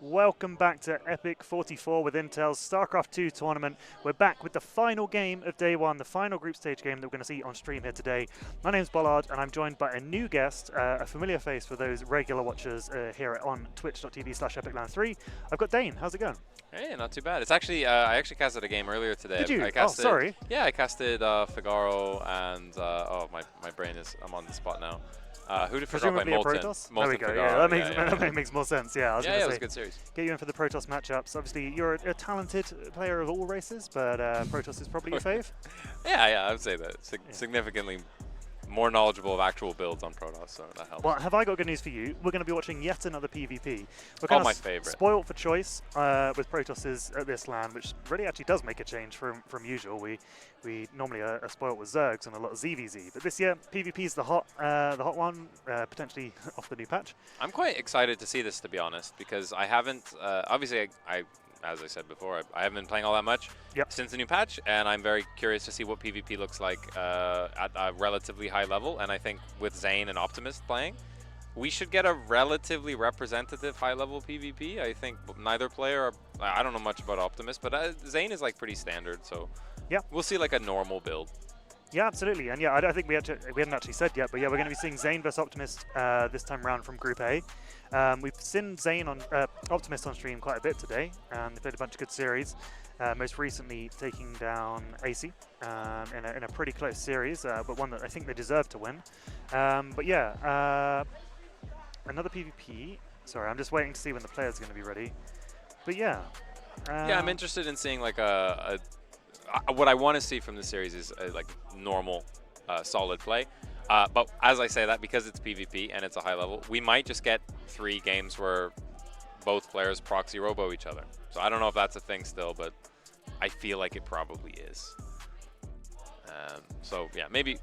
Welcome back to EPIC44 with Intel's Starcraft 2 tournament. We're back with the final game of day one, the final group stage game that we're going to see on stream here today. My name's Bollard and I'm joined by a new guest, a familiar face for those regular watchers here on twitch.tv/epicland3. I've got Zain. How's it going? Hey, not too bad. It's actually, I actually casted a game earlier today. Did you? I casted, sorry. Yeah, I casted Figaro and, my brain is, I'm on the spot now. Who did Figaro play? Presumably a Protoss? There we go, Figaro. That makes more sense, yeah. I was it was a good series. Get you in for the Protoss matchups. Obviously, you're a talented player of all races, but Protoss is probably your fave. Yeah, I would say that. Significantly more knowledgeable of actual builds on Protoss, so that helps. Well, have I got good news for you? We're going to be watching yet another PvP. We're kind of my favorite. Spoiled for choice with Protosses at this LAN, which really actually does make a change from usual. We normally are spoiled with Zergs and a lot of ZVZ, but this year PvP is the hot one, potentially off the new patch. I'm quite excited to see this, to be honest, because I haven't obviously I as I said before, I haven't been playing all that much since the new patch, and I'm very curious to see what PvP looks like at a relatively high level. And I think with Zain and OpTiMiStC playing, we should get a relatively representative high-level PvP. I think neither player, I don't know much about OpTiMiStC, but Zain is like pretty standard, so we'll see like a normal build. Yeah, absolutely, and yeah, I think we hadn't actually said yet, but yeah, we're going to be seeing Zain versus OpTiMiStC this time around from Group A. We've seen Zain on OpTiMiStC on stream quite a bit today, and they played a bunch of good series. Most recently taking down AC in a pretty close series, but one that I think they deserve to win. But yeah, another PvP. Sorry, I'm just waiting to see when the players are going to be ready. But yeah. Yeah, I'm interested in seeing like what I want to see from the series is like normal, solid play. But as I say that, because it's PvP and it's a high level, we might just get 3 games where both players proxy robo each other. So I don't know if that's a thing still, but I feel like it probably is. So yeah, maybe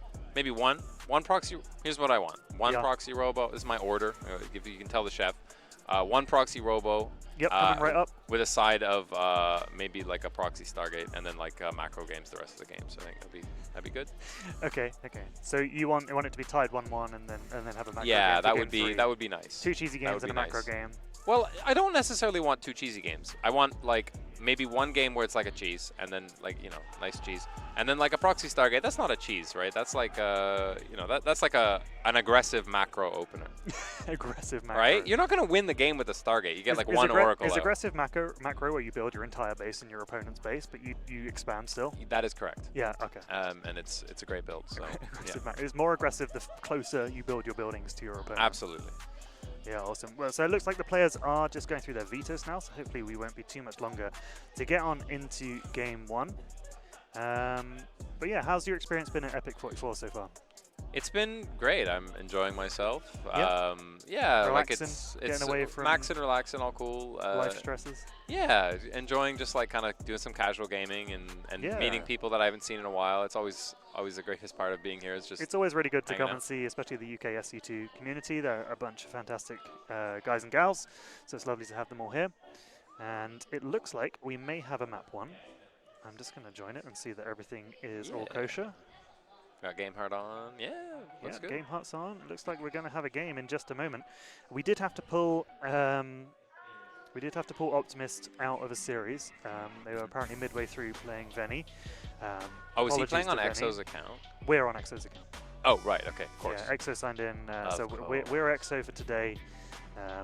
one proxy. Here's what I want: one proxy robo. This is my order. If you can tell the chef, one proxy robo. Yep, coming right up. With a side of maybe like a proxy Stargate, and then like macro games the rest of the game. So I think that'd be good. Okay. So you want it to be tied 1-1, and then have a macro game. Yeah, that would be nice. 2 cheesy games and a macro game. Well, I don't necessarily want 2 cheesy games. I want like maybe one game where it's like a cheese, and then like nice cheese, and then like a proxy Stargate. That's not a cheese, right? That's like that's like an aggressive macro opener. Aggressive macro. Right? You're not gonna win the game with a Stargate. You get like one oracle. Is aggressive macro where you build your entire base in your opponent's base, but you expand still? That is correct. Yeah. Okay. And it's a great build. So it's more aggressive the closer you build your buildings to your opponent. Absolutely. Yeah, awesome. Well, so it looks like the players are just going through their vetoes now, so hopefully we won't be too much longer to get on into game 1. But yeah, how's your experience been at EPIC44 so far? It's been great. I'm enjoying myself. Yeah, like relaxing, it's getting away from maxing, relaxing, all cool. Life stresses. Yeah, enjoying just like kind of doing some casual gaming and meeting people that I haven't seen in a while. It's always the greatest part of being here. It's always really good to come and see, especially the UK SC2 community. They're a bunch of fantastic guys and gals, so it's lovely to have them all here. And it looks like we may have a map 1. I'm just going to join it and see that everything is all kosher. Got Game Heart on. Yeah, looks good. Game Heart's on. Looks like we're going to have a game in just a moment. We did have to pull OpTiMiStC out of a series. They were apparently midway through playing Venny. Is he playing on EXO's account? We're on EXO's account. Oh, right. Okay, of course. Yeah, EXO signed in. So we're EXO for today,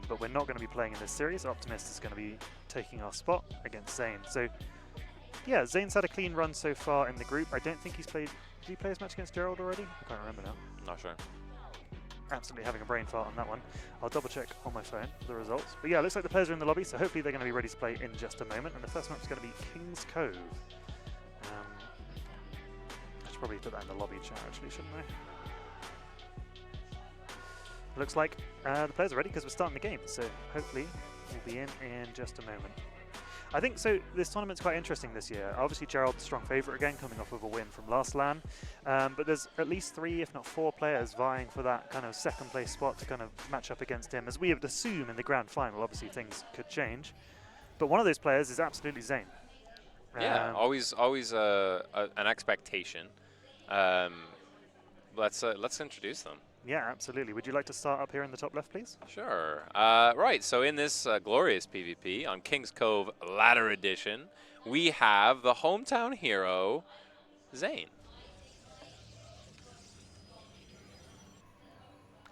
but we're not going to be playing in this series. OpTiMiStC is going to be taking our spot against Zain. So yeah, Zain's had a clean run so far in the group. I don't think he's played. Did he play as much against Gerald already? I can't remember now. Not sure. Absolutely having a brain fart on that one. I'll double check on my phone the results. But yeah, it looks like the players are in the lobby, so hopefully they're going to be ready to play in just a moment. And the first match is going to be King's Cove. I should probably put that in the lobby chat actually, shouldn't I? Looks like the players are ready because we're starting the game, so hopefully we'll be in just a moment. I think so. This tournament's quite interesting this year. Obviously, Gerald's strong favourite again, coming off of a win from last LAN. But there's at least 3, if not 4 players vying for that kind of second place spot to kind of match up against him, as we would assume in the grand final. Obviously, things could change. But one of those players is absolutely Zain. Yeah, always an expectation. Let's introduce them. Yeah, absolutely. Would you like to start up here in the top left, please? Sure. Right, so in this glorious PvP on King's Cove Ladder Edition, we have the hometown hero, Zain.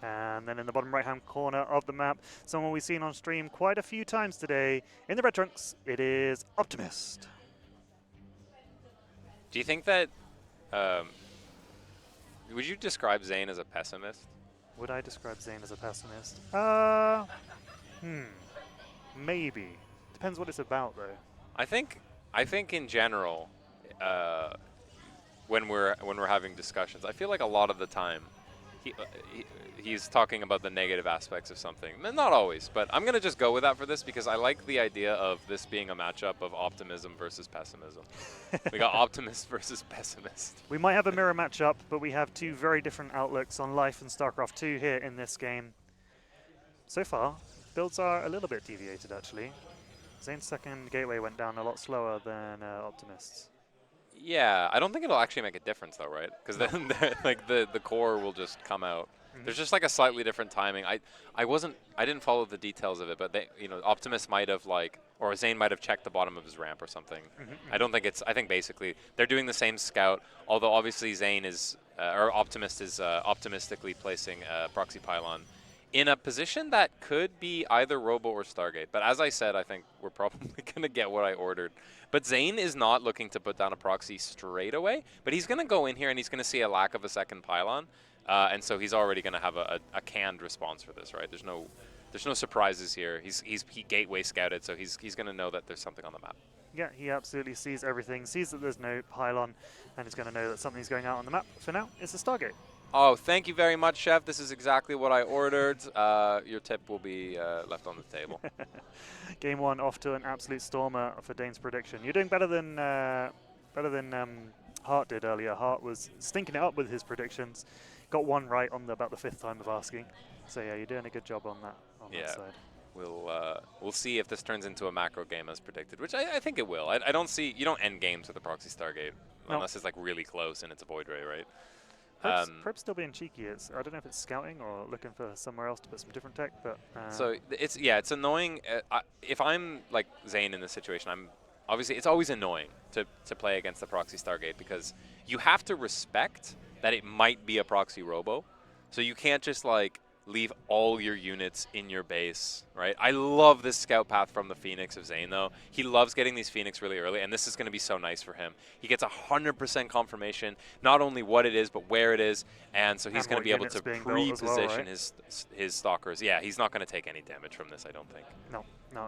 And then in the bottom right-hand corner of the map, someone we've seen on stream quite a few times today. In the red trunks, it is OpTiMiST. Do you think that, would you describe Zain as a pessimist? Would I describe Zain as a pessimist? Maybe. Depends what it's about, though. I think in general, when we're having discussions, I feel like a lot of the time, he's talking about the negative aspects of something. Not always, but I'm going to just go with that for this because I like the idea of this being a matchup of optimism versus pessimism. We got optimist versus pessimist. We might have a mirror matchup, but we have two very different outlooks on life and StarCraft 2 here in this game. So far, builds are a little bit deviated, actually. Zain's second gateway went down a lot slower than OpTiMiST's. Yeah, I don't think it'll actually make a difference though, right? Because then like the core will just come out. There's just like a slightly different timing. I didn't follow the details of it, but OpTiMiST might have or Zain might have checked the bottom of his ramp or something. I don't think I think basically they're doing the same scout, although obviously Zain is or OpTiMiST is optimistically placing proxy pylon in a position that could be either Robo or Stargate. But as I said, I think we're probably going to get what I ordered. But Zain is not looking to put down a proxy straight away, but he's going to go in here and he's going to see a lack of a second pylon. And so he's already going to have a canned response for this, right? There's no surprises here. He gateway scouted, so he's going to know that there's something on the map. Yeah, he absolutely sees everything, sees that there's no pylon, and he's going to know that something's going out on the map. For now, it's a Stargate. Oh, thank you very much, Chef. This is exactly what I ordered. Your tip will be left on the table. Game one off to an absolute stormer for Dane's prediction. You're doing better than Hart did earlier. Hart was stinking it up with his predictions. Got one right on about the fifth time of asking. So yeah, you're doing a good job on that side. We'll see if this turns into a macro game as predicted, which I think it will. I don't see you don't end games with a proxy Stargate unless it's like really close and it's a void ray, right? Prep's still being cheeky. I don't know if it's scouting or looking for somewhere else to put some different tech, but so it's annoying. If I'm like Zain in this situation, obviously it's always annoying to play against the proxy Stargate because you have to respect that it might be a proxy Robo, so you can't just like leave all your units in your base, right? I love this scout path from the Phoenix of Zain, though. He loves getting these Phoenix really early, and this is going to be so nice for him. He gets 100% confirmation, not only what it is, but where it is, and so he's going to be able to pre-position his Stalkers. Yeah, he's not going to take any damage from this, I don't think. No,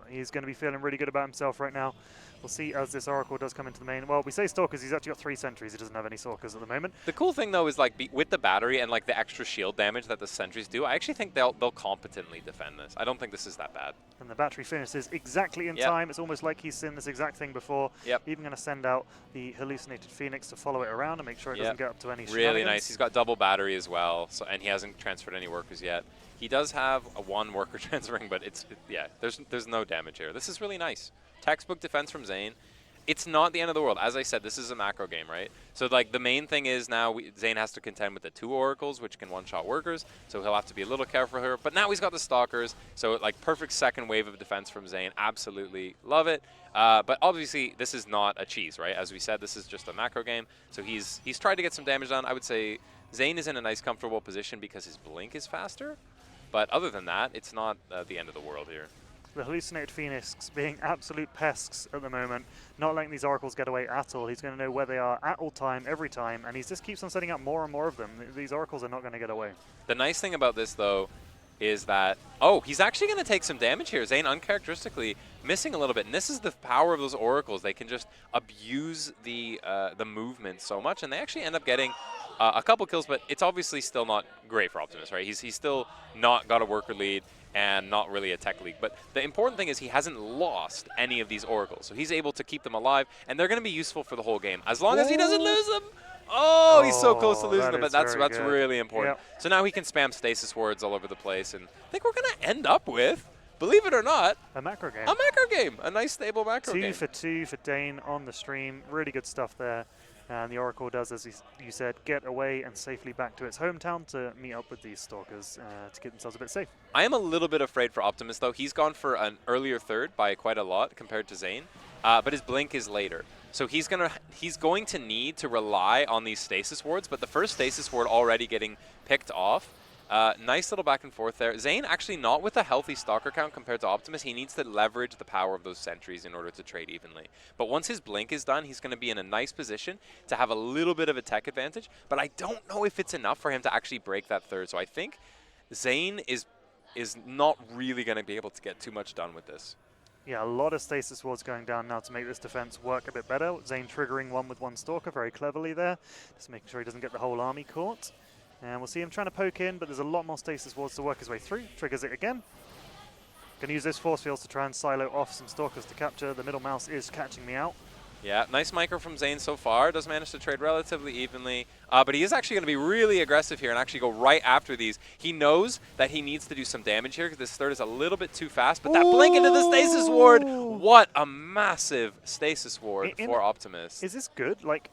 he's going to be feeling really good about himself right now. We'll see as this Oracle does come into the main. Well, we say Stalkers, he's actually got 3 sentries. He doesn't have any Stalkers at the moment. The cool thing, though, is like with the battery and like the extra shield damage that the sentries do, I actually think they'll competently defend this. I don't think this is that bad. And the battery finishes exactly in time. It's almost like he's seen this exact thing before. Even going to send out the hallucinated Phoenix to follow it around and make sure it doesn't get up to any Really nice. He's got double battery as well, so and he hasn't transferred any workers yet. He does have a 1 worker transferring, but there's no damage here. This is really nice. Textbook defense from Zain. It's not the end of the world. As I said, this is a macro game, right? So like the main thing is now Zain has to contend with the 2 oracles, which can one-shot workers, so he'll have to be a little careful here. But now he's got the Stalkers, so like perfect second wave of defense from Zain. Absolutely love it. But obviously this is not a cheese, right? As we said, this is just a macro game. So he's tried to get some damage done. I would say Zain is in a nice, comfortable position because his blink is faster. But other than that, it's not the end of the world here. The hallucinated Phoenix being absolute pests at the moment, not letting these oracles get away at all. He's going to know where they are at all time, every time, and he just keeps on setting up more and more of them. These oracles are not going to get away. The nice thing about this, though, is that, he's actually going to take some damage here. Zain uncharacteristically missing a little bit, and this is the power of those oracles. They can just abuse the movement so much, and they actually end up getting a couple kills, but it's obviously still not great for OpTiMiST, right? He's still not got a worker lead and not really a tech league. But the important thing is he hasn't lost any of these oracles, so he's able to keep them alive, and they're going to be usul for the whole game as long as he doesn't lose them. He's so close to losing them, but that's really important. So now he can spam stasis wards all over the place, and I think we're going to end up with, believe it or not, a macro game. A macro game. A nice, stable macro game. 2 for 2 for Dane on the stream. Really good stuff there. And the Oracle does, as you said, get away and safely back to its hometown to meet up with these Stalkers to get themselves a bit safe. I am a little bit afraid for Optimus, though. He's gone for an earlier third by quite a lot compared to Zain, but his blink is later. So he's going to need to rely on these stasis wards, but the first stasis ward already getting picked off. Nice little back and forth there. Zain actually not with a healthy Stalker count compared to Optimus. He needs to leverage the power of those sentries in order to trade evenly. But once his blink is done, he's going to be in a nice position to have a little bit of a tech advantage. But I don't know if it's enough for him to actually break that third. So I think Zain is not really going to be able to get too much done with this. Yeah, a lot of stasis wards going down now to make this defense work a bit better. Zain triggering one with one Stalker very cleverly there, just making sure he doesn't get the whole army caught. And we'll see him trying to poke in, but there's a lot more stasis wards to work his way through. Triggers it again. Going to use those force fields to try and silo off some Stalkers to capture. The middle mouse is catching me out. Yeah, nice micro from Zain so far. Does manage to trade relatively evenly. But he is actually going to be really aggressive here and actually go right after these. He knows that he needs to do some damage here because this third is a little bit too fast. But that blink into the stasis ward, what a massive stasis ward for Optimus. Is this good? Like,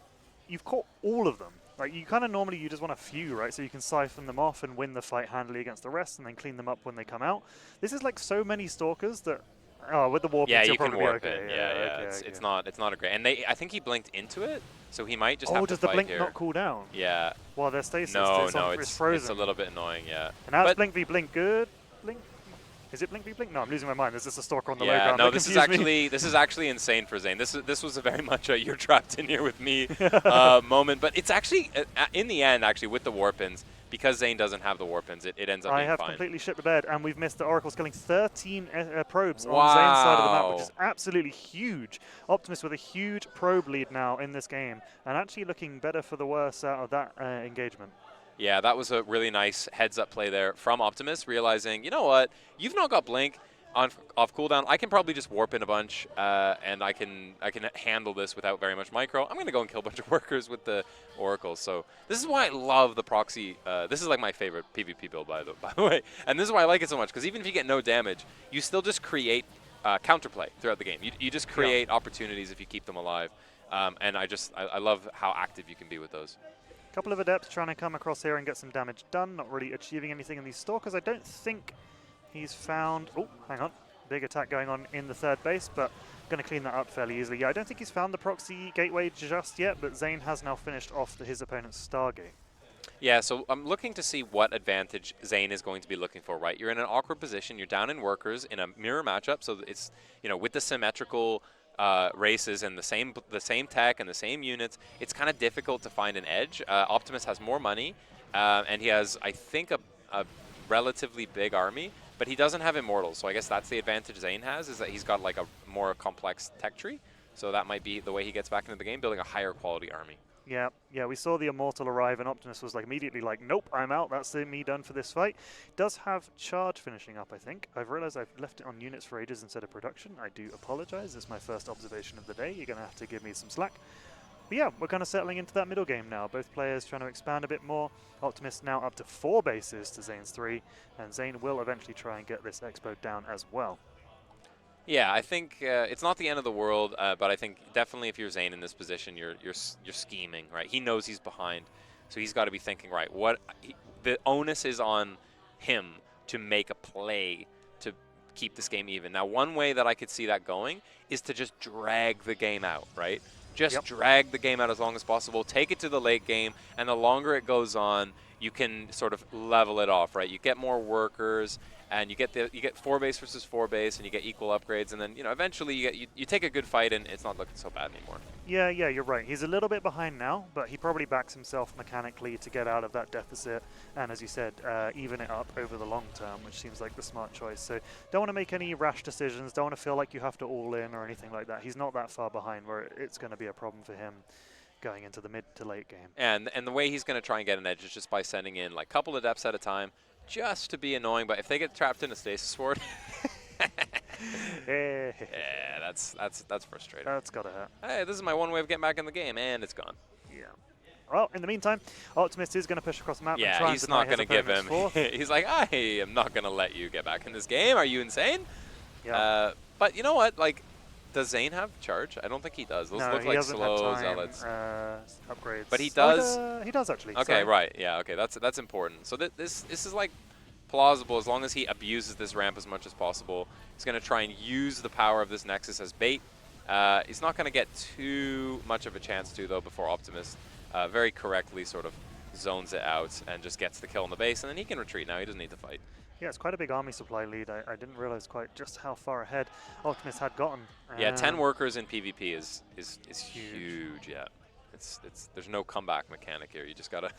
you've caught all of them. Like, you kind of normally you just want a few, right? So you can siphon them off and win the fight handily against the rest and then clean them up when they come out. This is like so many Stalkers that, with the warp, yeah, you can warp okay. it. Yeah. It's not a great. And I think he blinked into it, so he might just have to does the fight blink here. not cool down? Yeah. While they're stasis, No, it's frozen. It's a little bit annoying, yeah. And now it's blink v blink. Good blink. Is it blink v blink? No, I'm losing my mind. There's just a Stalker on the low ground. No, this is actually insane for Zain. This was a very much a you're trapped in here with me moment. But it's actually in the end, actually with the warpins, because Zain doesn't have the warpins, it ends up being fine. I have completely shit the bed, and we've missed the Oracle's killing 13 probes on Zain's side of the map, which is absolutely huge. Optimus with a huge probe lead now in this game, and actually looking better for the worse out of that engagement. Yeah, that was a really nice heads-up play there from Optimus, realizing, you know what, you've not got Blink off cooldown. I can probably just warp in a bunch, and I can handle this without very much micro. I'm going to go and kill a bunch of workers with the Oracle. So this is why I love the proxy. This is like my favorite PvP build, by the way. And this is why I like it so much, because even if you get no damage, you still just create counterplay throughout the game. You just create opportunities if you keep them alive. And I love how active you can be with those. Couple of Adepts trying to come across here and get some damage done. Not really achieving anything in these Stalkers. I don't think he's found... Oh, hang on. Big attack going on in the third base, but going to clean that up fairly easily. Yeah, I don't think he's found the proxy gateway just yet, but Zain has now finished off his opponent's Stargate. Yeah, so I'm looking to see what advantage Zain is going to be looking for, right? You're in an awkward position. You're down in workers in a mirror matchup, so it's, with the symmetrical races and the same tech and the same units, it's kind of difficult to find an edge. Optimus has more money, and he has, I think, a relatively big army, but he doesn't have Immortals, so I guess that's the advantage Zain has, is that he's got like a more complex tech tree, so that might be the way he gets back into the game, building a higher quality army. Yeah, we saw the Immortal arrive, and Optimus was like immediately like, nope, I'm out, that's me done for this fight. Does have charge finishing up, I think. I've realized I've left it on units for ages instead of production. I do apologize, it's my first observation of the day. You're gonna have to give me some slack. But yeah, we're kind of settling into that middle game now. Both players trying to expand a bit more. Optimus now up to 4 bases to Zain's 3, and Zain will eventually try and get this Expo down as well. Yeah, I think it's not the end of the world, but I think definitely if you're Zain in this position, you're scheming, right? He knows he's behind, so he's got to be thinking, right, the onus is on him to make a play to keep this game even. Now, one way that I could see that going is to just drag the game out, right? Just drag the game out as long as possible, take it to the late game, and the longer it goes on, you can sort of level it off, right? You get more workers, and you get 4 base versus 4 base, and you get equal upgrades, and then eventually you take a good fight, and it's not looking so bad anymore. Yeah, you're right. He's a little bit behind now, but he probably backs himself mechanically to get out of that deficit, and as you said, even it up over the long term, which seems like the smart choice. So don't want to make any rash decisions. Don't want to feel like you have to all in or anything like that. He's not that far behind where it's going to be a problem for him going into the mid to late game. And the way he's going to try and get an edge is just by sending in like a couple of Adepts at a time, just to be annoying. But if they get trapped in a stasis ward, yeah, that's frustrating. That's gotta hurt. Hey, this is my one way of getting back in the game, and it's gone. Yeah. Well, in the meantime, Optimus is going to push across the map. Yeah, and try he's and not going to give him. fourth. He's like, I am not going to let you get back in this game. Are you insane? Yeah. But you know what? Like, Does Zain have charge? I don't think he does. Those No, look he like doesn't have slow time zealots. upgrades. But he does. Oh, he does actually. Okay, Sorry. right. Yeah. Okay, that's important. So this is like plausible as long as he abuses this ramp as much as possible. He's going to try and use the power of this Nexus as bait. He's not going to get too much of a chance to though before Optimus very correctly sort of zones it out and just gets the kill on the base, and then he can retreat now. He doesn't need to fight. Yeah, it's quite a big army supply lead. I didn't realize quite just how far ahead Optimus had gotten. Yeah, 10 workers in PvP is huge. Yeah, there's no comeback mechanic here. You just gotta.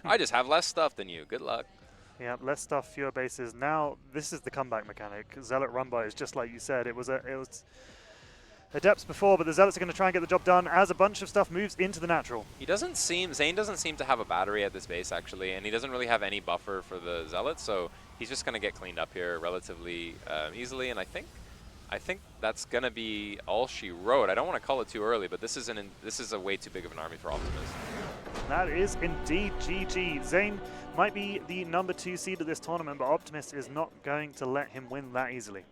I just have less stuff than you. Good luck. Yeah, less stuff, fewer bases. Now this is the comeback mechanic. Zealot run by is just like you said. It was Adepts before, but the Zealots are going to try and get the job done as a bunch of stuff moves into the natural. Zain doesn't seem to have a battery at this base actually, and he doesn't really have any buffer for the Zealots, so he's just going to get cleaned up here relatively easily, and I think that's going to be all she wrote. I don't want to call it too early, but this is a way too big of an army for Optimus. That is indeed GG. Zain might be the #2 seed of this tournament, but Optimus is not going to let him win that easily.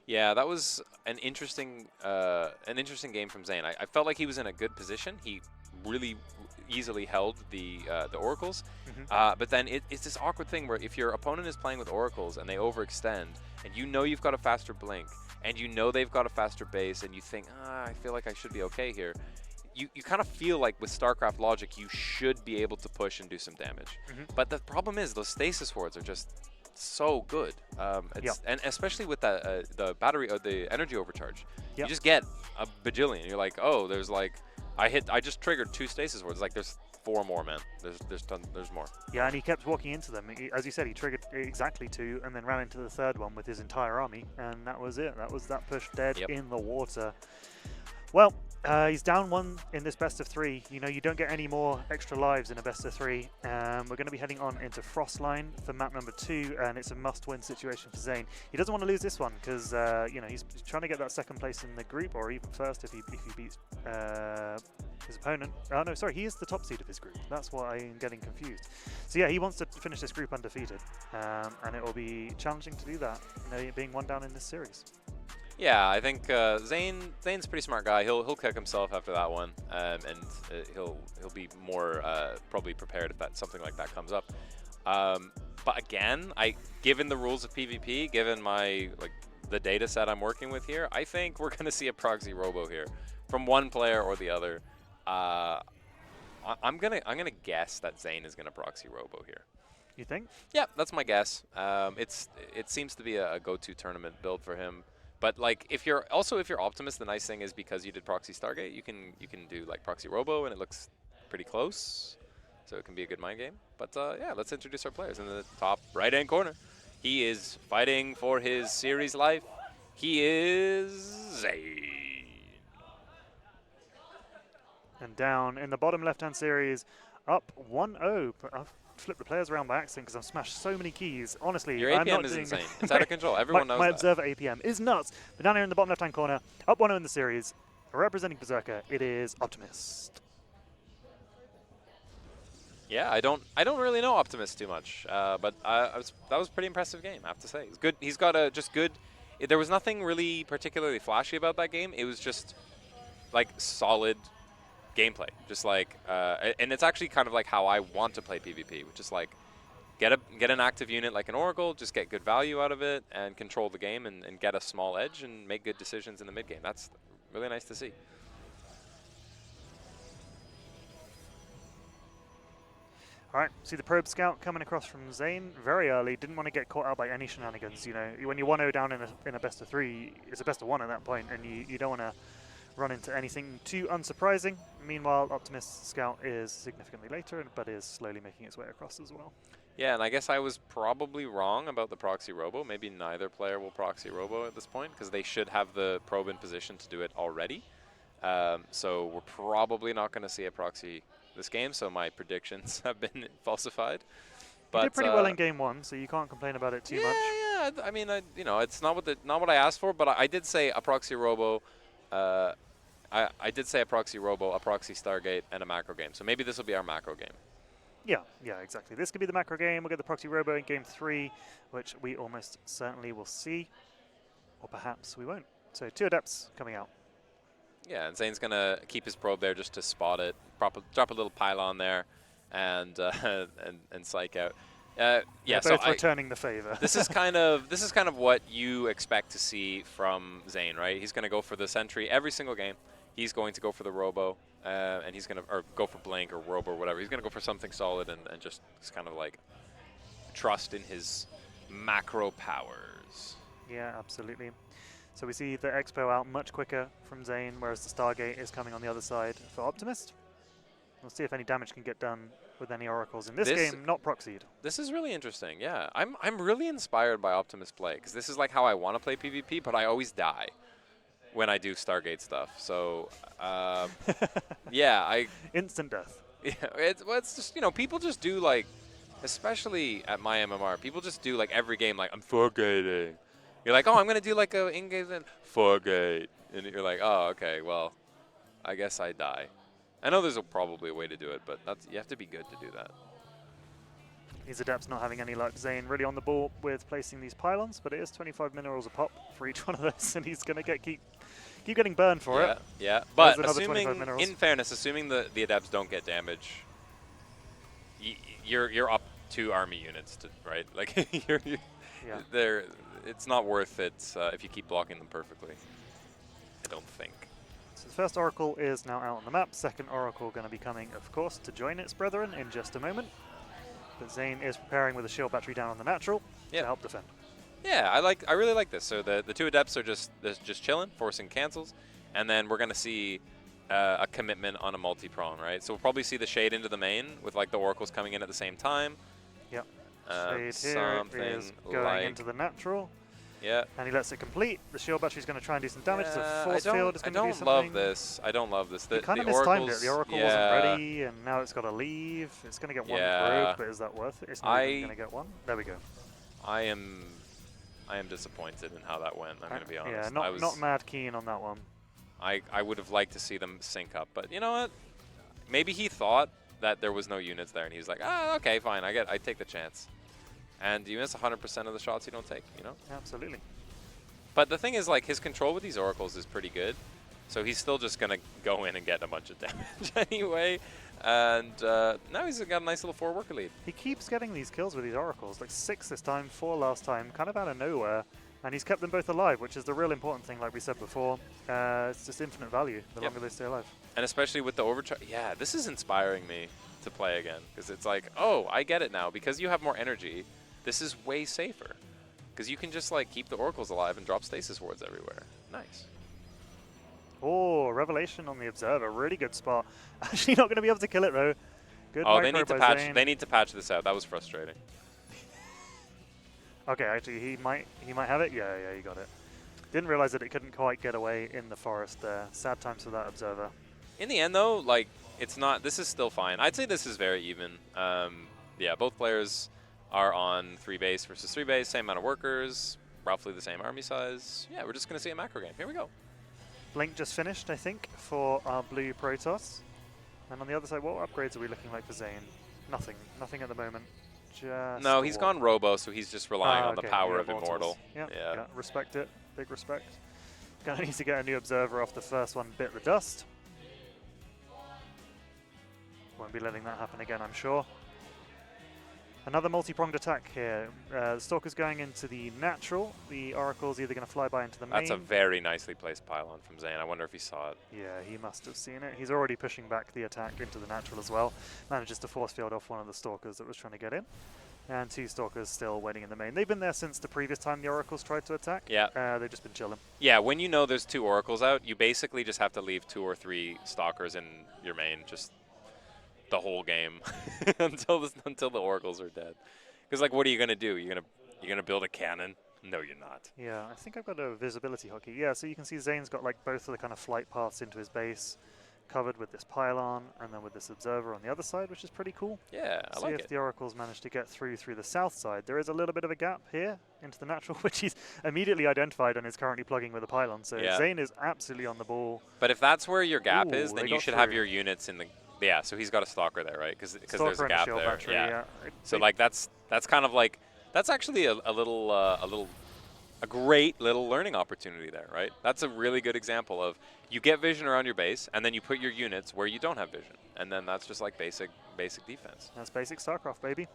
Yeah, that was an interesting game from Zain. I felt like he was in a good position. He really easily held the Oracles, but then it's this awkward thing where if your opponent is playing with Oracles and they overextend, and you know you've got a faster blink, and you know they've got a faster base, and you think, I feel like I should be okay here. You kind of feel like with Starcraft logic, you should be able to push and do some damage. But the problem is those stasis wards are just so good, and especially with the battery or the energy overcharge, you just get a bajillion. You're like, oh, there's like, I just triggered 2 stasis wards. Like there's 4 more, man. There's more. Yeah, and he kept walking into them. As you said, he triggered exactly 2 and then ran into the 3rd one with his entire army, and that was it. That was that push dead in the water. Well, he's down 1 in this best of 3. You know, you don't get any more extra lives in a best of 3. We're going to be heading on into Frostline for map #2, and it's a must-win situation for Zain. He doesn't want to lose this one because you know, he's trying to get that 2nd place in the group, or even 1st if he beats his opponent. Oh no, sorry, he is the top seed of his group. That's why I'm getting confused. So yeah, he wants to finish this group undefeated, and it will be challenging to do that, you know, being 1 down in this series. Yeah, I think Zain's a pretty smart guy. He'll kick himself after that one, and he'll be more probably prepared if something like that comes up. But again, given the rules of PvP, given the data set I'm working with here, I think we're going to see a proxy robo here from one player or the other. I'm gonna guess that Zain is gonna proxy robo here. You think? Yeah, that's my guess. It seems to be a go-to tournament build for him. But like, if you're Optimus, the nice thing is because you did proxy Stargate, you can do like proxy robo, and it looks pretty close, so it can be a good mind game. But yeah, let's introduce our players. In the top right-hand corner, he is fighting for his series life. He is Zain. And down in the bottom left-hand series, up 1-0. I've flipped the players around by accident because I've smashed so many keys. Honestly, your I'm APM not is doing insane. It's out of control. Everyone knows my that. observer APM is nuts. But down here in the bottom left-hand corner, up 1-0 in the series, representing Berserker, it is OpTiMiStC. Yeah, I don't really know OpTiMiStC too much, but that was a pretty impressive game, I have to say. It's good. He's got good. There was nothing really particularly flashy about that game. It was just like solid gameplay, just like, and it's actually kind of like how I want to play PvP, which is like get an active unit like an Oracle, just get good value out of it and control the game and get a small edge and make good decisions in the mid game. That's really nice to see. All right, see the probe scout coming across from Zain very early. Didn't want to get caught out by any shenanigans. You know, when you're 1-0 down in a best of 3, it's a best of 1 at that point, and you don't want to run into anything too unsurprising. Meanwhile, OpTiMiStC scout is significantly later, but is slowly making its way across as well. Yeah, and I guess I was probably wrong about the proxy robo. Maybe neither player will proxy robo at this point because they should have the probe in position to do it already. So we're probably not going to see a proxy this game, so my predictions have been falsified. But you did pretty well in game 1, so you can't complain about it too much. Yeah, I mean, you know, it's not what I asked for, but I did say a proxy robo. I did say a proxy robo, a proxy Stargate, and a macro game. So maybe this will be our macro game. Yeah, exactly. This could be the macro game. We'll get the proxy robo in game 3, which we almost certainly will see, or perhaps we won't. So 2 adepts coming out. Yeah, and Zane's going to keep his probe there just to spot it, drop a little pylon there, and and psych out. Yeah, so both returning the favor. this is kind of what you expect to see from Zain, right? He's going to go for the sentry every single game. He's going to go for the robo, and he's going to or go for blink or robo or whatever. He's going to go for something solid and just kind of like trust in his macro powers. Yeah, absolutely. So we see the Expo out much quicker from Zain, whereas the Stargate is coming on the other side for OpTiMiST. We'll see if any damage can get done with any oracles in this game, not proxied. This is really interesting, yeah. I'm really inspired by OpTiMiST play, because this is like how I want to play PvP, but I always die when I do Stargate stuff. So, yeah, instant death. Yeah, it's just, you know, people just do like, especially at my MMR, people just do like every game like, I'm Stargating. You're like, oh, I'm going to do like a in-game then Stargate. And you're like, oh, okay, well, I guess I die. I know there's probably a way to do it, but you have to be good to do that. These adepts not having any luck. Zain really on the ball with placing these pylons, but it is 25 minerals a pop for each one of those, and he's going to keep getting burned for it. Yeah, but assuming, in fairness, assuming the adepts don't get damage, you're up 2 army units, right? Like, it's not worth it if you keep blocking them perfectly. I don't think. So the first Oracle is now out on the map. Second Oracle going to be coming, of course, to join its brethren in just a moment. But Zain is preparing with a shield battery down on the natural to help defend. Yeah, I really like this. So the 2 adepts are just chilling, forcing cancels, and then we're going to see a commitment on a multi-prong, right? So we'll probably see the shade into the main with like the oracles coming in at the same time. Yep. Shade here is going into the natural. Yeah. And he lets it complete. The shield battery's going to try and do some damage. The force field is going to do something. I don't love this. I don't love this. He kind of mistimed it. The Oracle wasn't ready, and now it's got to leave. It's going to get one probe, but is that worth it? It's not even going to get one. There we go. I am disappointed in how that went, I'm going to be honest. Yeah, not mad keen on that one. I would have liked to see them sync up, but you know what? Maybe he thought that there was no units there, and he was like, ah, okay, fine, I take the chance. And you miss 100% of the shots you don't take, you know? Absolutely. But the thing is, like, his control with these oracles is pretty good, so he's still just going to go in and get a bunch of damage anyway. And now he's got a nice little 4 worker lead. He keeps getting these kills with these oracles, like 6 this time, 4 last time, kind of out of nowhere. And he's kept them both alive, which is the real important thing, like we said before. It's just infinite value the longer they stay alive. And especially with the overcharge. Yeah, this is inspiring me to play again, because it's like, oh, I get it now. Because you have more energy, this is way safer. Because you can just like keep the oracles alive and drop stasis wards everywhere. Nice. Oh, Revelation on the Observer, really good spot. Actually not going to be able to kill it though. Good. Oh, they need to patch. Zain. They need to patch this out. That was frustrating. Okay, actually he might have it. Yeah, he got it. Didn't realize that it couldn't quite get away in the forest there. Sad times for that Observer. In the end though, like it's not. This is still fine. I'd say this is very even. Yeah, both players are on 3 base versus 3 base, same amount of workers, roughly the same army size. Yeah, we're just going to see a macro game. Here we go. Blink just finished, I think, for our blue Protoss. And on the other side, what upgrades are we looking like for Zain? Nothing. Nothing at the moment. Just no, he's gone Robo, so he's just relying on the power of Immortal. Yeah, respect it. Big respect. Gonna need to get a new Observer off the first one, bit the dust. Won't be letting that happen again, I'm sure. Another multi-pronged attack here. The Stalker's going into the natural. The Oracle's either going to fly by into the main. That's a very nicely placed pylon from Zain. I wonder if he saw it. Yeah, he must have seen it. He's already pushing back the attack into the natural as well. Manages to force field off one of the Stalkers that was trying to get in. And 2 Stalkers still waiting in the main. They've been there since the previous time the Oracles tried to attack. Yeah. They've just been chilling. Yeah, when you know there's 2 Oracles out, you basically just have to leave 2 or 3 Stalkers in your main just the whole game until the Oracles are dead. Because, like, what are you going to do? You're gonna build a cannon? No, you're not. Yeah, I think I've got a visibility hotkey. Yeah, so you can see Zain's got, like, both of the kind of flight paths into his base covered with this pylon and then with this Observer on the other side, which is pretty cool. Yeah, I like it. See if the Oracles manage to get through the south side. There is a little bit of a gap here into the natural, which he's immediately identified and is currently plugging with a pylon. So Zain is absolutely on the ball. But if that's where your gap is, then you should have your units in the... Yeah, so he's got a Stalker there, right? Because there's a gap there. Battery, So like that's kind of like that's actually a little a great little learning opportunity there, right? That's a really good example of you get vision around your base, and then you put your units where you don't have vision, and then that's just like basic defense. That's basic Starcraft, baby.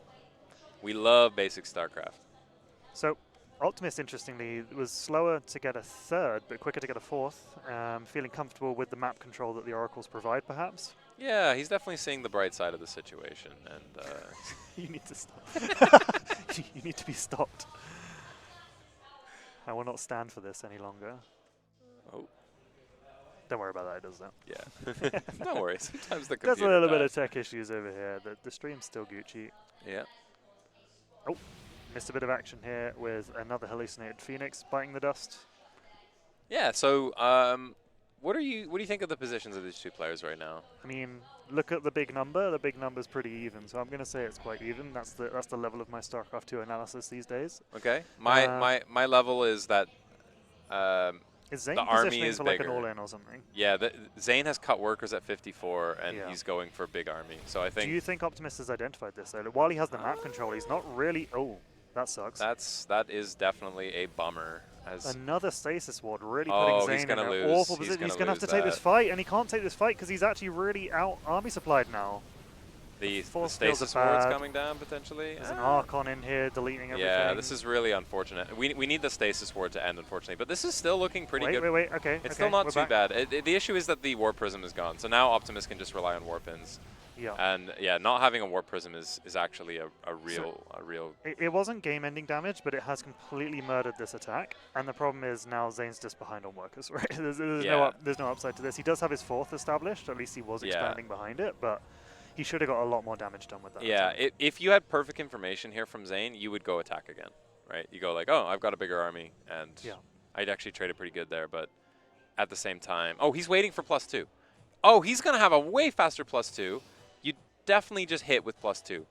We love basic Starcraft. So OpTiMiST, interestingly, was slower to get a third, but quicker to get a fourth. Feeling comfortable with the map control that the Oracles provide, perhaps? Yeah, he's definitely seeing the bright side of the situation, and you need to stop. You need to be stopped. I will not stand for this any longer. Oh. Don't worry about that, it does that. Yeah. Don't worry, sometimes the computer There's a little bit dies. of tech issues over here. The stream's still Gucci. Yeah. Oh, missed a bit of action here with another hallucinated Phoenix biting the dust. Yeah, so what do you think of the positions of these two players right now? I mean, look at the big number. The big number's pretty even, so I'm going to say it's quite even. That's the level of my StarCraft 2 analysis these days. Okay. My level is that is Zain the army positioning is for bigger. like an all-in or something? Yeah, Zain has cut workers at 54, and Yeah. he's going for a big army. So I think Do you think OpTiMiST has identified this though? While he has the map control, he's not really. Oh, that sucks. that is definitely a bummer. As Another stasis ward, really Oh, putting he's Zain in gonna an lose. awful He's position. He's gonna going to have to lose take this that. fight, and he can't take this fight because he's actually really out army supplied now. the Force fields stasis are ward's bad. coming down potentially. There's an Archon in here deleting everything. Yeah, this is really unfortunate. We need the stasis ward to end, unfortunately. But this is still looking pretty good. Wait, okay. It's still not too bad. The issue is that the Warp Prism is gone. So now OpTiMiST can just rely on Warpins. Yeah. And yeah, not having a Warp Prism is actually a real. It wasn't game-ending damage, but it has completely murdered this attack. And the problem is now Zane's just behind on workers, right? There's no upside to this. He does have his fourth established. At least he was expanding behind it, but he should have got a lot more damage done with that. Yeah, if you had perfect information here from Zain, you would go attack again, right? You go like, oh, I've got a bigger army, and I'd actually trade it pretty good there. But at the same time, oh, he's waiting for +2. Oh, he's going to have a way faster +2. You definitely just hit with +2.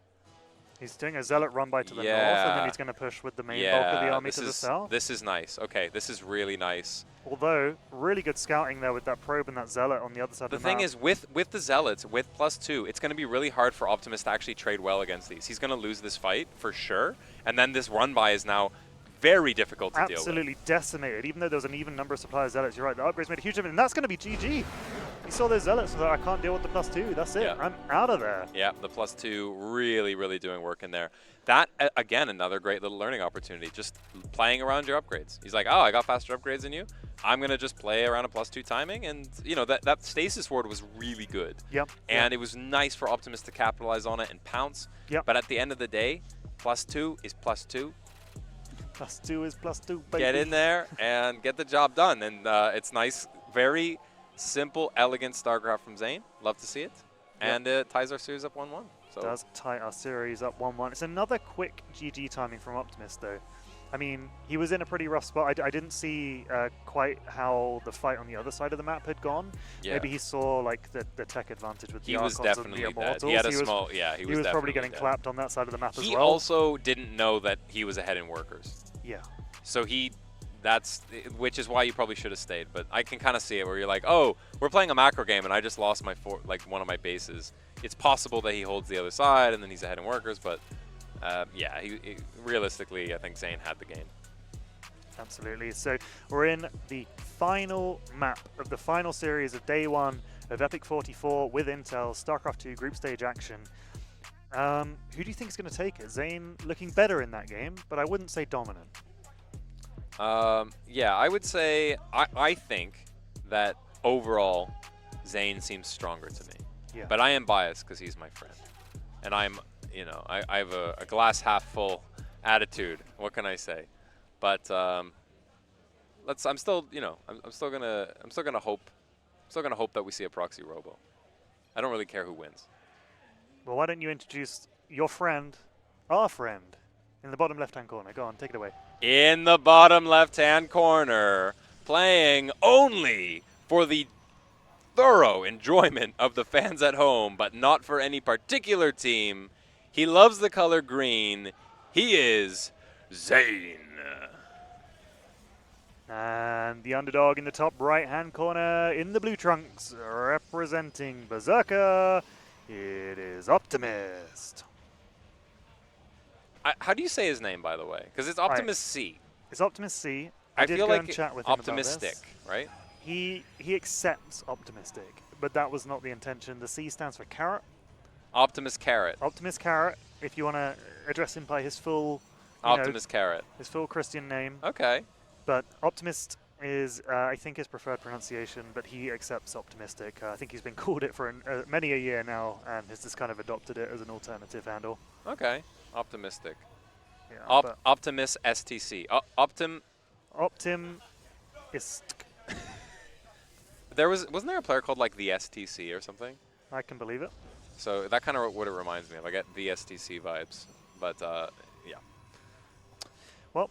He's doing a Zealot run by to the north, and then he's going to push with the main bulk of the army to the south. This is nice. Okay, this is really nice. Although, really good scouting there with that probe and that Zealot on the other side of the map. The thing is, with the Zealots, with +2, it's going to be really hard for OpTiMiST to actually trade well against these. He's going to lose this fight, for sure. And then this run-by is now very difficult to deal with. Absolutely decimated. Even though there was an even number of supplier Zealots, you're right, the upgrades made a huge difference. And that's going to be GG. You saw those Zealots, so I can't deal with the +2. That's it. Yeah. I'm out of there. Yeah, the +2 really doing work in there. That, again, another great little learning opportunity. Just playing around your upgrades. He's like, oh, I got faster upgrades than you. I'm going to just play around a +2 timing. And, you know, that stasis ward was really good. Yep. And it was nice for OpTiMiST to capitalize on it and pounce. Yep. But at the end of the day, +2 is +2. +2 is +2, baby. Get in there and get the job done. And it's nice, very simple, elegant StarCraft from Zain. Love to see it. Yep. And it ties our series up 1-1. So Does tie our series up 1-1. It's another quick GG timing from OpTiMiST, though. I mean, he was in a pretty rough spot. I didn't see quite how the fight on the other side of the map had gone. Yeah. Maybe he saw like the tech advantage with the Archons and definitely the dead. Immortals. He had a small, yeah, he was probably getting dead. clapped on that side of the map as well. He also didn't know that he was ahead in workers. Yeah. So which is why you probably should have stayed. But I can kind of see it where you're like, oh, we're playing a macro game and I just lost my one of my bases. It's possible that he holds the other side and then he's ahead in workers, but yeah, realistically, I think Zain had the game. Absolutely. So we're in the final map of the final series of day one of EPIC44 with Intel, StarCraft 2 group stage action. Who do you think is going to take it? Zain looking better in that game, but I wouldn't say dominant. Yeah, I would say, I think that overall, Zain seems stronger to me. Yeah. But I am biased because he's my friend. And I'm, you know, I have a glass half full attitude. What can I say? But I'm still, you know, I'm still gonna hope that we see a proxy robo. I don't really care who wins. Well, why don't you introduce your friend, our friend, in the bottom left-hand corner. Go on, take it away. In the bottom left-hand corner, playing only for the thorough enjoyment of the fans at home, but not for any particular team. He loves the color green. He is Zain. And the underdog in the top right-hand corner in the blue trunks, representing Berserker, it is OpTiMiST. How do you say his name, by the way? Because it's OpTiMiStC. It's OpTiMiSTC. I did feel go like and chat with him about OpTiMiStC, this. right? He accepts OpTiMiStC, but that was not the intention. The C stands for carrot. Optimus Carrot. Optimus Carrot, if you want to address him by his full, Optimus Carrot. his full Christian name. Okay. But Optimist is, I think, his preferred pronunciation, but he accepts OpTiMiStC. I think he's been called it for many a year now, and has just kind of adopted it as an alternative handle. Okay. Optimistic. Yeah, OpTiMiSTC. Optim is. Wasn't there a player called like the STC or something? I can believe it. So that kind of what it reminds me of. I get the STC vibes, but yeah. Well,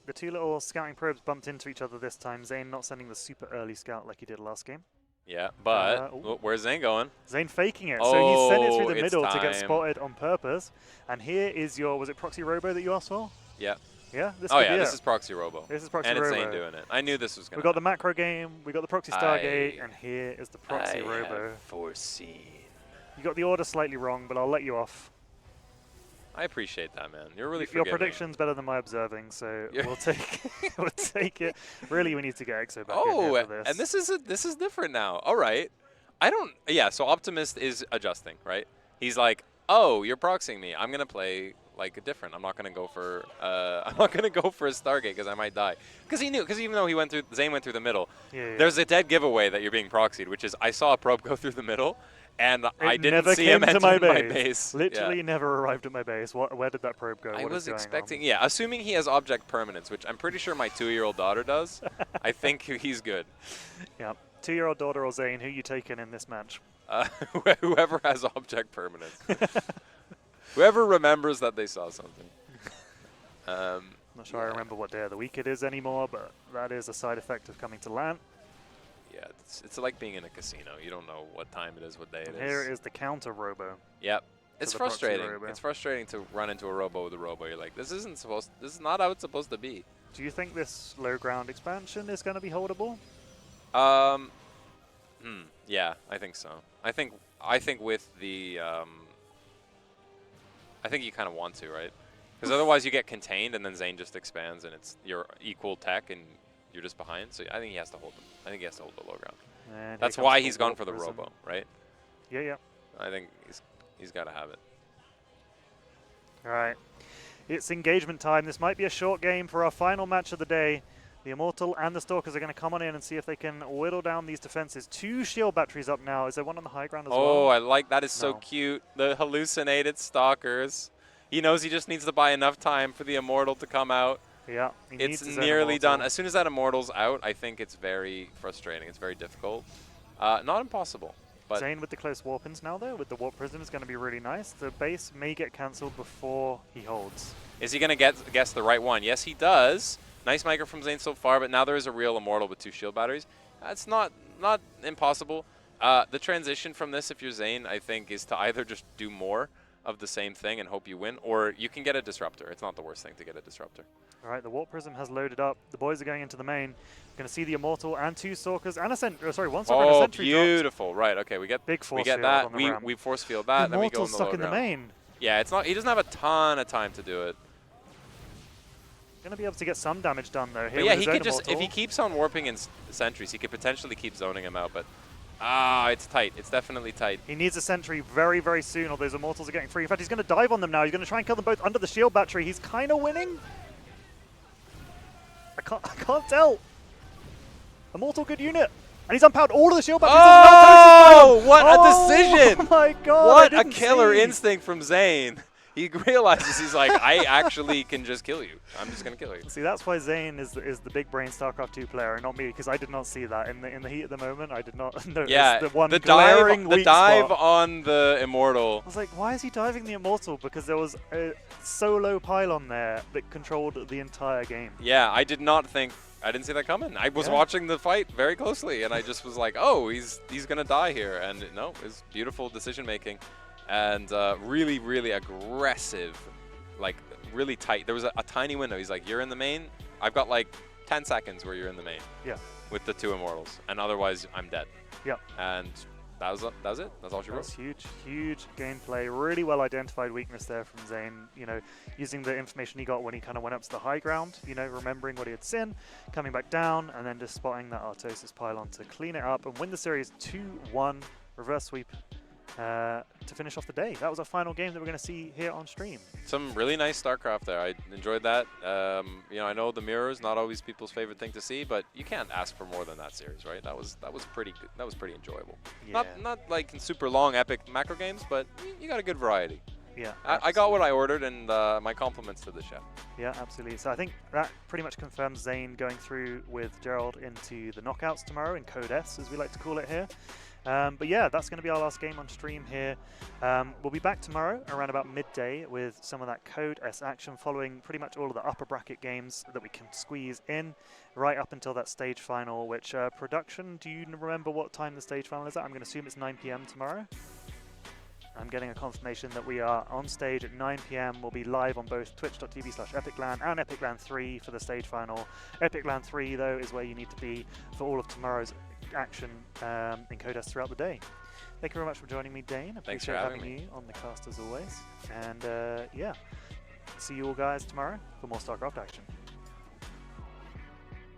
the two little scouting probes bumped into each other this time. Zain not sending the super early scout like he did last game. Yeah, but where's Zain going? Zain faking it. So he sent it through the middle time to get spotted on purpose. And here is your, was it Proxy Robo that you asked for? Yeah. Yeah? This This is Proxy Robo. This is Proxy and Robo. And it's Zain doing it. I knew this was going to We got the macro game, we got the Proxy Stargate, and here is the Proxy Robo. Have foreseen. You got the order slightly wrong, but I'll let you off. I appreciate that, man. You're really Your forgiving. prediction's better than my observing, so we'll take we'll take it. Really, we need to get EXO back in here for this. And this is different now. All right. So Optimist is adjusting, right? He's like, oh, you're proxying me. I'm gonna play like a different. I'm not gonna go for a Stargate because I might die. Because even though Zain went through the middle, there's a dead giveaway that you're being proxied, which is I saw a probe go through the middle. And I didn't see him enter my base. Literally never arrived at my base. Where did that probe go? I was expecting, assuming he has object permanence, which I'm pretty sure my 2-year-old daughter does. I think he's good. Yeah, 2-year-old daughter or Zain, who you taking in this match? Whoever has object permanence. Whoever remembers that they saw something. Not sure I remember what day of the week it is anymore, but that is a side effect of coming to LAN. Yeah, it's like being in a casino. You don't know what time it is, what day it is. Here is the counter Robo. Yep. It's frustrating. It's frustrating to run into a Robo with a Robo. You're like, this is not how it's supposed to be. Do you think this low ground expansion is going to be holdable? Yeah, I think so. I think with the I think you kind of want to, right? Because otherwise you get contained and then Zain just expands and it's your equal tech and you're just behind. So I think he has to hold them. I think he has to hold the low ground. And that's why he's gone for the Robo, right? Yeah. I think he's got to have it. All right. It's engagement time. This might be a short game for our final match of the day. The Immortal and the Stalkers are going to come on in and see if they can whittle down these defenses. 2 shield batteries up now. Is there one on the high ground as well? Oh, I like that. Is so cute. The hallucinated Stalkers. He knows he just needs to buy enough time for the Immortal to come out. Yeah, it's nearly done. As soon as that Immortal's out, I think it's very frustrating. It's very difficult. Not impossible. But Zain with the close warp-ins now, though, with the warp prism is going to be really nice. The base may get cancelled before he holds. Is he going to guess the right one? Yes, he does. Nice micro from Zain so far, but now there is a real Immortal with 2 shield batteries. That's not impossible. The transition from this, if you're Zain, I think, is to either just do more of the same thing and hope you win, or you can get a Disruptor. It's not the worst thing to get a Disruptor. All right, the Warp Prism has loaded up. The boys are going into the main. Going to see the Immortal and 2 Stalkers and a Sentry. Sorry, 1 Stalker and a Sentry. Beautiful. Dropped. Right, okay, we get big force we get field that. on the ramp. We force field that, the then we go Immortal's in the stuck low in ground. the main. Yeah, it's not. He doesn't have a ton of time to do it. Going to be able to get some damage done, though. Here but yeah, he could Immortal. if he keeps on warping in sentries, he could potentially keep zoning him out, but it's tight. It's definitely tight. He needs a Sentry very, very soon, or those Immortals are getting free. In fact, he's going to dive on them now. He's going to try and kill them both under the shield battery. He's kind of winning. I can't tell. Immortal, good unit. And he's unpowered all of the shield batteries. Oh, what a decision! Oh my god! What a killer instinct from Zain. He realizes, he's like, I actually can just kill you. I'm just going to kill you. See, that's why Zain is the big brain StarCraft 2 player and not me, because I did not see that. In the heat of the moment, I did not notice the dive on the Immortal. I was like, why is he diving the Immortal? Because there was a solo pylon there that controlled the entire game. Yeah, I didn't see that coming. I was watching the fight very closely, and I just was like, oh, he's going to die here. And no, it's beautiful decision making. And really, really aggressive, like really tight. There was a tiny window. He's like, you're in the main. I've got like 10 seconds where you're in the main. Yeah. With the 2 Immortals. And otherwise, I'm dead. Yeah. And that was it. That's all she wrote. That's huge gameplay. Really well identified weakness there from Zain. You know, using the information he got when he kind of went up to the high ground. You know, remembering what he had seen, coming back down, and then just spotting that Artosis pylon to clean it up and win the series 2-1 reverse sweep to finish off the day. That was our final game that we're going to see here on stream. Some really nice Starcraft there. I enjoyed that. You know, I know the mirror is not always people's favorite thing to see, but you can't ask for more than that series, right? That was pretty good. That was pretty enjoyable. Yeah. Not like super long epic macro games, but you got a good variety. Yeah, I got what I ordered, and my compliments to the chef. Yeah, absolutely. So I think that pretty much confirms Zain going through with Gerald into the knockouts tomorrow in Code S, as we like to call it here. But yeah, that's going to be our last game on stream here. We'll be back tomorrow around about midday with some of that Code S action, following pretty much all of the upper bracket games that we can squeeze in right up until that stage final, which production, do you remember what time the stage final is at? I'm going to assume it's 9 PM tomorrow. I'm getting a confirmation that we are on stage at 9 PM. We'll be live on both twitch.tv/EpicLand and EpicLand 3 for the stage final. EpicLand 3, though, is where you need to be for all of tomorrow's action in Code S throughout the day. Thank you very much for joining me, Dane. Thanks for having me you on the cast as always. And yeah, see you all guys tomorrow for more StarCraft action.